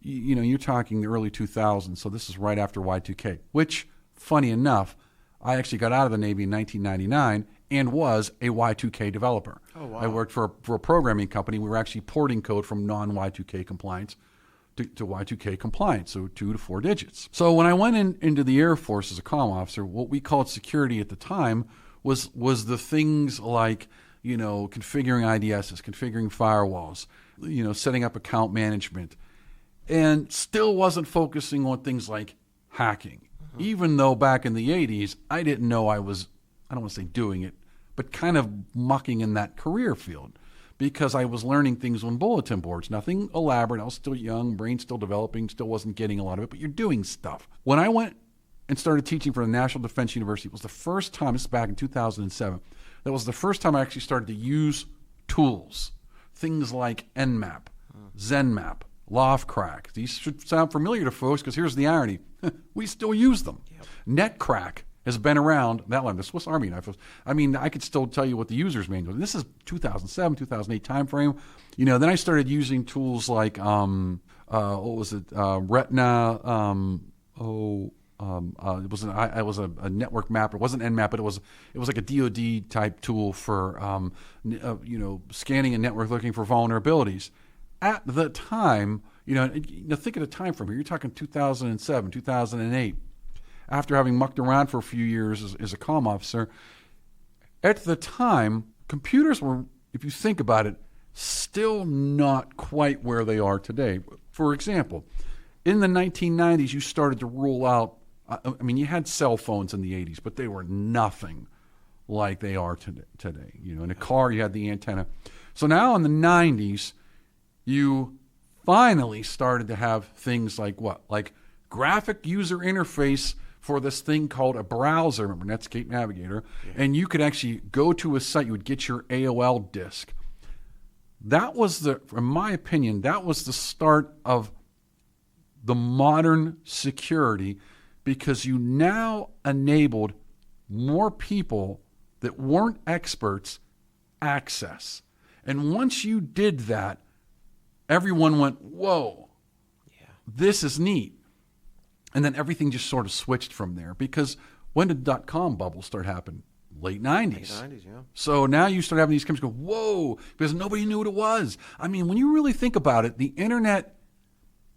you're talking the early 2000s, so this is right after Y2K, which, funny enough, I actually got out of the Navy in 1999 and was a Y2K developer. Oh, wow. I worked for a programming company. We were actually porting code from non-Y2K compliance to Y2K compliance, so 2 to 4 digits. So when I went into the Air Force as a comm officer, what we called security at the time was the things like, configuring IDSs, configuring firewalls, setting up account management, and still wasn't focusing on things like hacking. Even though back in the 80s, I didn't know I don't want to say doing it, but kind of mucking in that career field because I was learning things on bulletin boards. Nothing elaborate. I was still young, brain still developing, still wasn't getting a lot of it, but you're doing stuff. When I went and started teaching for the National Defense University, it was the first time, this is back in 2007, that was the first time I actually started to use tools. Things like Nmap, ZenMap, Lofcrack. These should sound familiar to folks because here's the irony. We still use them. Yep. Netcrack has been around, that one, the Swiss Army knife. I could still tell you what the user's manual. This is 2007, 2008 timeframe. Then I started using tools like, Retina, it was a network map. It wasn't Nmap, but it was like a DoD type tool for scanning a network looking for vulnerabilities. At the time, think of the time from here. You're talking 2007, 2008. After having mucked around for a few years as a comm officer, at the time, computers were, if you think about it, still not quite where they are today. For example, in the 1990s, you started to roll out, you had cell phones in the 80s, but they were nothing like they are today. In a car, you had the antenna. So now in the 90s, you finally started to have things like what? Like graphic user interface for this thing called a browser, remember Netscape Navigator, and you could actually go to a site, you would get your AOL disk. That was in my opinion, that was the start of the modern security because you now enabled more people that weren't experts access. And once you did that, everyone went, whoa, this is neat. And then everything just sort of switched from there because when did the .com bubble start happening? Late 90s. Late 90s, yeah. So now you start having these companies go, whoa, because nobody knew what it was. When you really think about it, the internet,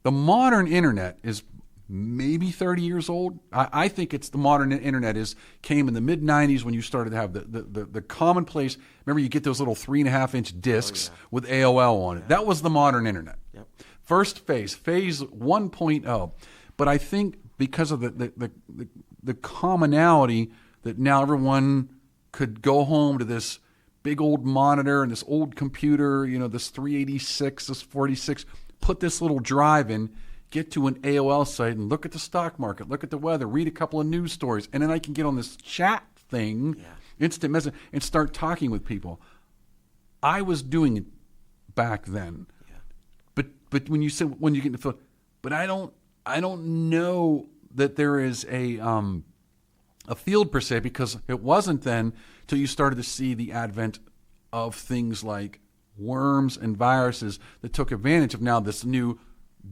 the modern internet is maybe 30 years old. I think it's the modern internet came in the mid-90s when you started to have the commonplace. Remember, you get those little 3.5-inch discs with AOL on it. Yeah. That was the modern internet. Yep. First phase 1.0. But I think because of the commonality that now everyone could go home to this big old monitor and this old computer, this 386, this 46, put this little drive in, get to an AOL site and look at the stock market, look at the weather, read a couple of news stories, and then I can get on this chat thing, instant message, and start talking with people. I was doing it back then. Yeah. But when you get into the but I don't know that there is a field per se because it wasn't then till you started to see the advent of things like worms and viruses that took advantage of now this new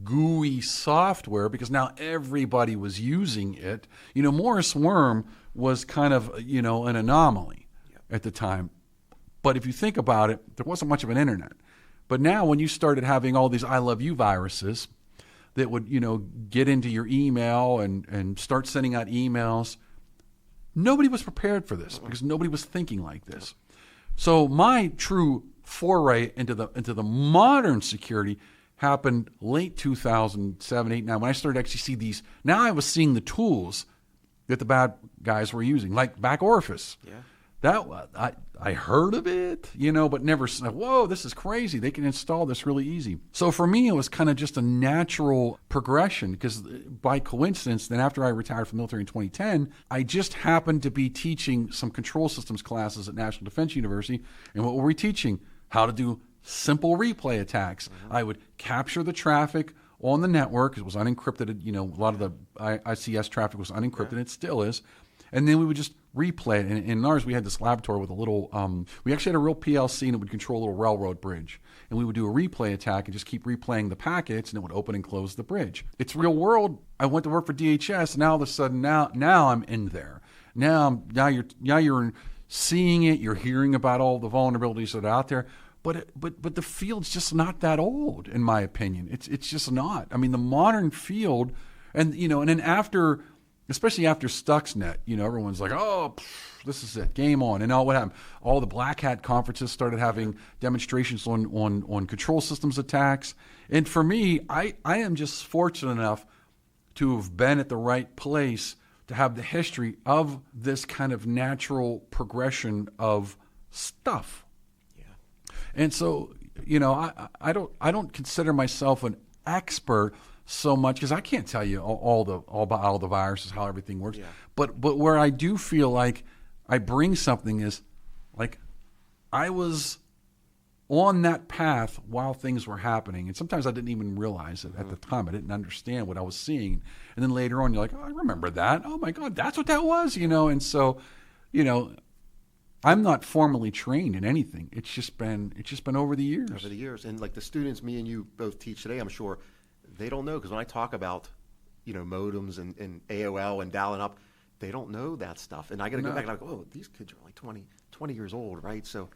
GUI software because now everybody was using it. Morris Worm was kind of, an anomaly at the time. But if you think about it, there wasn't much of an internet. But now when you started having all these I love you viruses that would, get into your email and start sending out emails, nobody was prepared for this because nobody was thinking like this. So my true foray into the modern security happened late 2007, 8, 9, when I started to actually see these. Now I was seeing the tools that the bad guys were using, like back orifice. Yeah. That I heard of it, but never said, whoa, this is crazy. They can install this really easy. So for me, it was kind of just a natural progression because by coincidence, then after I retired from the military in 2010, I just happened to be teaching some control systems classes at National Defense University. And what were we teaching? How to do simple replay attacks. Mm-hmm. I would capture the traffic on the network. It was unencrypted. A lot of the ICS traffic was unencrypted. It still is. And then we would just replay it. And in ours, we had this laboratory with a little, we actually had a real PLC and it would control a little railroad bridge. And we would do a replay attack and just keep replaying the packets and it would open and close the bridge. It's real world. I went to work for DHS. And now all of a sudden, now I'm in there. Now you're seeing it, you're hearing about all the vulnerabilities that are out there. But the field's just not that old, in my opinion. It's just not. I mean, the modern field, and then after, especially after Stuxnet, everyone's like, oh, this is it, game on. And all what happened? All the black hat conferences started having demonstrations on control systems attacks. And for me, I am just fortunate enough to have been at the right place to have the history of this kind of natural progression of stuff. And so, I don't consider myself an expert so much because I can't tell you all about all the viruses, how everything works. Yeah. But where I do feel like I bring something is like I was on that path while things were happening, and sometimes I didn't even realize it at the time. I didn't understand what I was seeing, and then later on, you're like, oh, I remember that. Oh my God, that's what that was, And so, I'm not formally trained in anything. It's just been over the years. Over the years, and like the students me and you both teach today, I'm sure they don't know because when I talk about, modems and AOL and dialing up, they don't know that stuff. And I got to go back and I go, oh, these kids are like 20 years old, right? So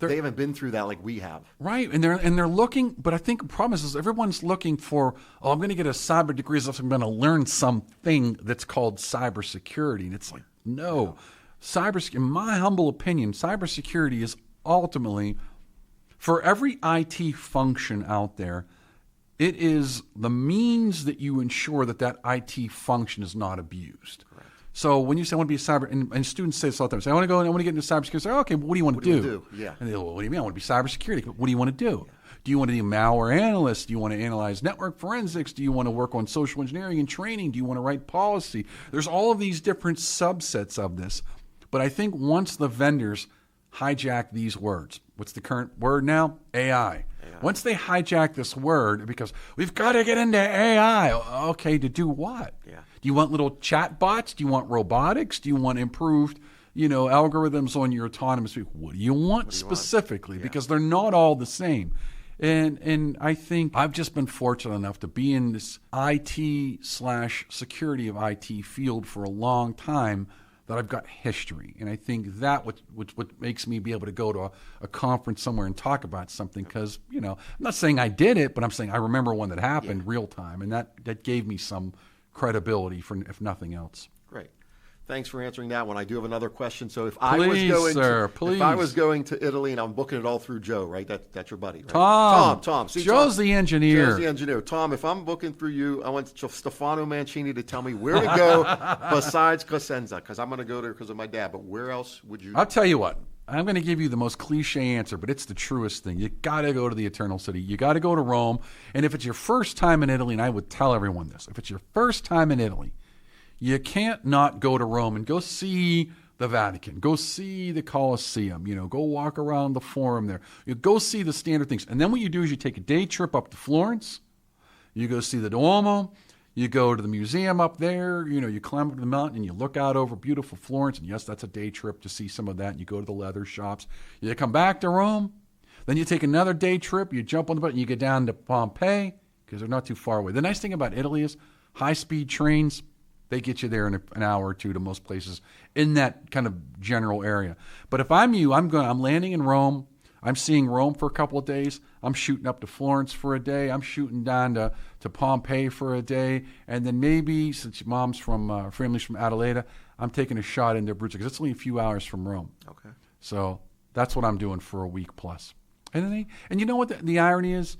they haven't been through that like we have. Right, and they're looking, but I think the problem is everyone's looking for, I'm going to get a cyber degree, so I'm going to learn something that's called cybersecurity. And it's like, no. In my humble opinion, cybersecurity is ultimately, for every IT function out there, it is the means that you ensure that IT function is not abused. Correct. So when you say I want to be a cyber, and students say this all the time, say I want to get into cybersecurity. Say, okay, well, what do you want to do? Yeah. And they go, well, what do you mean? I want to be cybersecurity. What do you want to do? Yeah. Do you want to be a malware analyst? Do you want to analyze network forensics? Do you want to work on social engineering and training? Do you want to write policy? There's all of these different subsets of this. But I think once the vendors hijack these words, what's the current word now? AI. Once they hijack this word, because we've got to get into AI. Okay, to do what? Yeah. Do you want little chat bots? Do you want robotics? Do you want improved, algorithms on your autonomous vehicle? What do you want specifically? Yeah. Because they're not all the same. And I think I've just been fortunate enough to be in this IT/security of IT field for a long time, that I've got history. And I think that what makes me be able to go to a conference somewhere and talk about something because, I'm not saying I did it, but I'm saying I remember one that happened real time. And that gave me some credibility, if nothing else. Great. Thanks for answering that one. I do have another question. So if I was going to Italy and I'm booking it all through Joe, right? That's your buddy, right? Tom. See, Joe's the engineer. Joe's the engineer. Tom, if I'm booking through you, I want Stefano Mancini to tell me where to go besides Cosenza, because I'm going to go there because of my dad. But where else would you? I'll tell you what. I'm going to give you the most cliche answer, but it's the truest thing. You got to go to the Eternal City. You got to go to Rome. And if it's your first time in Italy, and I would tell everyone this, if it's your first time in Italy, you can't not go to Rome and go see the Vatican, go see the Colosseum, go walk around the Forum there. You go see the standard things. And then what you do is you take a day trip up to Florence. You go see the Duomo. You go to the museum up there. You climb up the mountain and you look out over beautiful Florence. And yes, that's a day trip to see some of that. And you go to the leather shops. You come back to Rome. Then you take another day trip. You jump on the boat and you get down to Pompeii because they're not too far away. The nice thing about Italy is high-speed trains. They get you there in an hour or two to most places in that kind of general area. But if I'm you, I'm landing in Rome. I'm seeing Rome for a couple of days. I'm shooting up to Florence for a day. I'm shooting down to Pompeii for a day. And then maybe, since family's from Adelaide, I'm taking a shot into Abruzzo because it's only a few hours from Rome. Okay. So that's what I'm doing for a week plus. And you know what the irony is?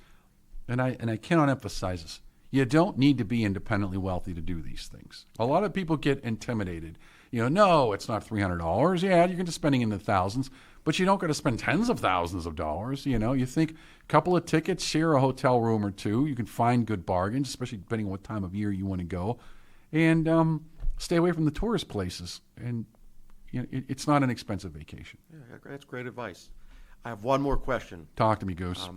And I cannot emphasize this. You don't need to be independently wealthy to do these things. A lot of people get intimidated. No, it's not $300. Yeah, you're going to spending in the thousands, but you don't got to spend tens of thousands of dollars. You think a couple of tickets, share a hotel room or two. You can find good bargains, especially depending on what time of year you want to go, and stay away from the tourist places. And it's not an expensive vacation. Yeah, that's great advice. I have one more question. Talk to me, Goose.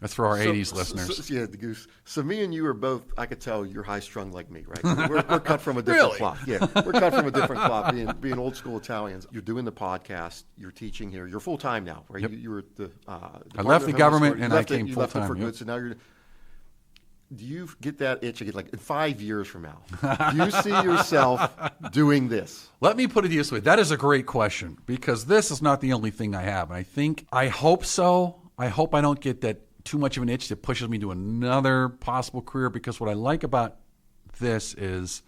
That's for our 80s listeners. Yeah, the Goose. So me and you are both, I could tell you're high-strung like me, right? We're cut from a different cloth. Yeah, we're cut from a different cloth, being old-school Italians. You're doing the podcast. You're teaching here. You're full-time now, right? Yep. You were at the I left the government and I came full-time. You left it for good, so now you're... do you get that itch again, like in 5 years from now? Do you see yourself doing this? Let me put it this way. That is a great question, because this is not the only thing I have. And I hope so. I hope I don't get that too much of an itch that pushes me to another possible career, because what I like about this is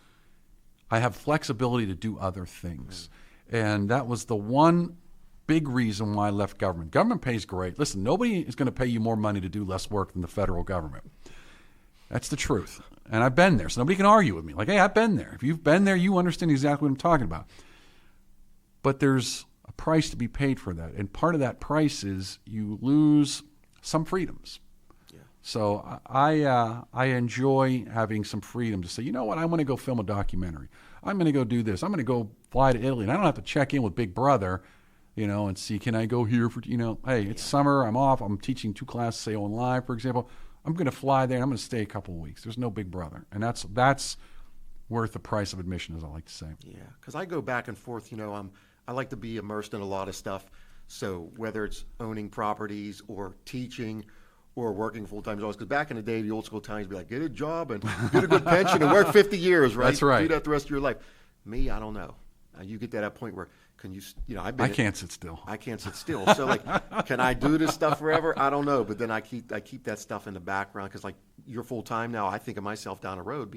I have flexibility to do other things. And that was the one big reason why I left government. Government pays great. Listen, nobody is going to pay you more money to do less work than the federal government. That's the truth. And I've been there, so nobody can argue with me. Like, hey, I've been there. If you've been there, you understand exactly what I'm talking about. But there's a price to be paid for that. And part of that price is you lose some freedoms. Yeah. So I enjoy having some freedom to say, you know what, I'm going to go film a documentary. I'm going to go do this. I'm going to go fly to Italy. And I don't have to check in with Big Brother, and see, can I go here for, hey, it's summer, I'm off, I'm teaching 2 classes, say on live, for example. I'm going to fly there and I'm going to stay a couple of weeks. There's no Big Brother. And that's worth the price of admission, as I like to say. Yeah, because I go back and forth, I like to be immersed in a lot of stuff. So whether it's owning properties or teaching or working full-time jobs, because back in the day, the old school times would be like, get a job and get a good pension and work 50 years, right? That's right. Do that the rest of your life. Me, I don't know. You get to that point where, can you, I can't sit still. I can't sit still. So can I do this stuff forever? I don't know. But then I keep that stuff in the background, because you're full time now. I think of myself down the road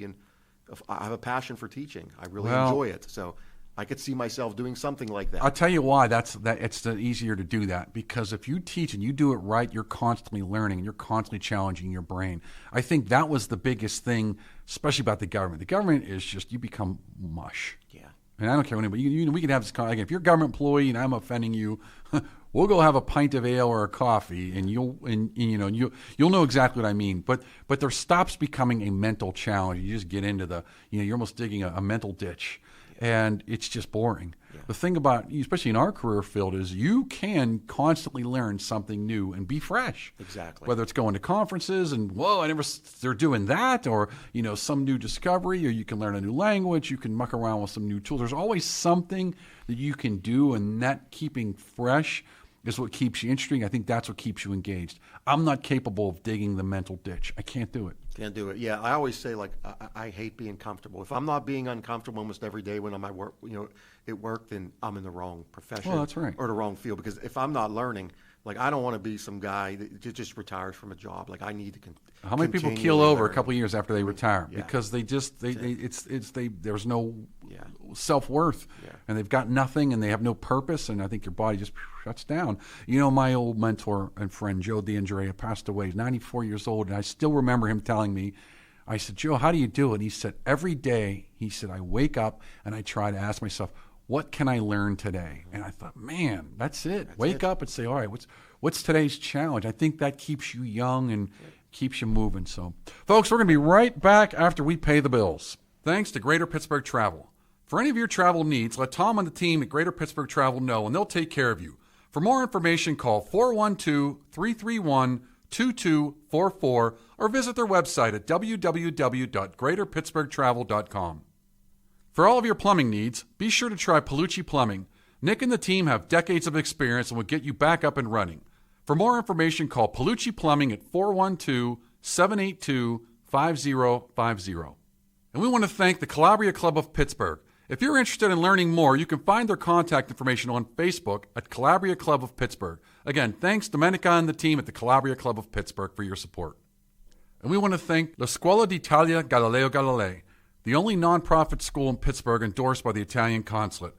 I have a passion for teaching. I really enjoy it. So I could see myself doing something like that. I'll tell you why it's easier to do that, because if you teach and you do it right, you're constantly learning and you're constantly challenging your brain. I think that was the biggest thing, especially about the government. The government is just, you become mush. Yeah. And I don't care anybody. We can have this conversation. If you're a government employee and I'm offending you, we'll go have a pint of ale or a coffee, and you'll know exactly what I mean. But there stops becoming a mental challenge. You just get into you're almost digging a mental ditch, and it's just boring. Yeah. The thing about, especially in our career field, is you can constantly learn something new and be fresh. Exactly. Whether it's going to conferences and, they're doing that, or, some new discovery, or you can learn a new language, you can muck around with some new tools. There's always something that you can do, and that keeping fresh is what keeps you interesting. I think that's what keeps you engaged. I'm not capable of digging the mental ditch. I can't do it. Can't do it. Yeah, I always say, I hate being comfortable. If I'm not being uncomfortable almost every day when I'm at work, at work, then I'm in the wrong profession. Well, that's right. Or the wrong field. Because if I'm not learning, I don't want to be some guy that just retires from a job. I need to How many people keel over a couple of years after they retire? Yeah. Because there's no self-worth, and they've got nothing, and they have no purpose, and I think your body just shuts down. My old mentor and friend, Joe D'Andrea, passed away. He's 94 years old, and I still remember him telling me, I said, Joe, how do you do it? And he said, every day, I wake up and I try to ask myself, what can I learn today? And I thought, man, that's it. Wake up and say, all right, what's today's challenge? I think that keeps you young and keeps you moving. So, folks, we're going to be right back after we pay the bills. Thanks to Greater Pittsburgh Travel. For any of your travel needs, let Tom and the team at Greater Pittsburgh Travel know, and they'll take care of you. For more information, call 412-331-2244 or visit their website at www.greaterpittsburghtravel.com. For all of your plumbing needs, be sure to try Palucci Plumbing. Nick and the team have decades of experience and will get you back up and running. For more information, call Palucci Plumbing at 412-782-5050. And we want to thank the Calabria Club of Pittsburgh. If you're interested in learning more, you can find their contact information on Facebook at Calabria Club of Pittsburgh. Again, thanks Domenica and the team at the Calabria Club of Pittsburgh for your support. And we want to thank La Scuola d'Italia Galileo Galilei, the only nonprofit school in Pittsburgh endorsed by the Italian Consulate.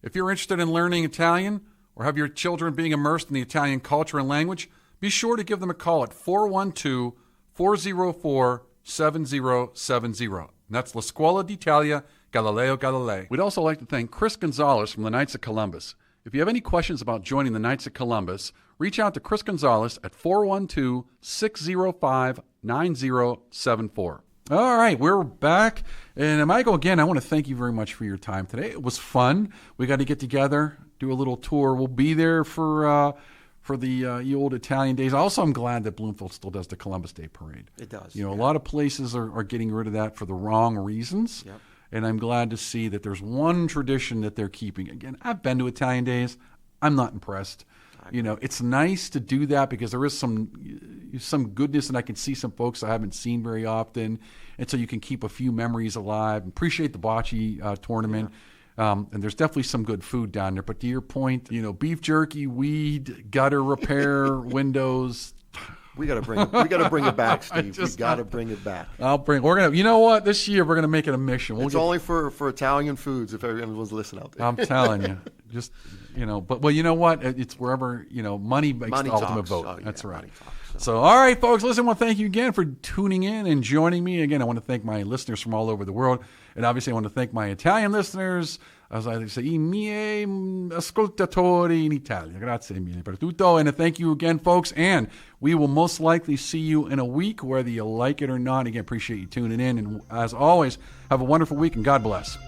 If you're interested in learning Italian or have your children being immersed in the Italian culture and language, be sure to give them a call at 412-404-7070. And that's La Scuola d'Italia Galileo Galilei. We'd also like to thank Chris Gonzalez from the Knights of Columbus. If you have any questions about joining the Knights of Columbus, reach out to Chris Gonzalez at 412-605-9074. All right, we're back. And Michael, again, I want to thank you very much for your time today. It was fun. We got to get together, do a little tour. We'll be there for the old Italian days. Also, I'm glad that Bloomfield still does the Columbus Day Parade. It does. A lot of places are getting rid of that for the wrong reasons. Yep. And I'm glad to see that there's one tradition that they're keeping. Again, I've been to Italian days. I'm not impressed. it's nice to do that because there is some goodness, and I can see some folks I haven't seen very often, and so you can keep a few memories alive. Appreciate the bocce tournament. And there's definitely some good food down there. But to your point, beef jerky, weed, gutter repair, windows. We got to bring it back, Steve. We got to bring it back. We're gonna. You know what? This year we're gonna make it a mission. It's only for Italian foods. If everyone's listening out there, I'm telling you. Just but you know what? It's wherever money makes the ultimate vote. That's right. So all right, folks. Listen, I want to thank you again for tuning in and joining me. Again, I want to thank my listeners from all over the world, and obviously I want to thank my Italian listeners. As I say, I miei ascoltatori in Italia. Grazie mille per tutto. And thank you again, folks. And we will most likely see you in a week, whether you like it or not. Again, appreciate you tuning in. And as always, have a wonderful week and God bless.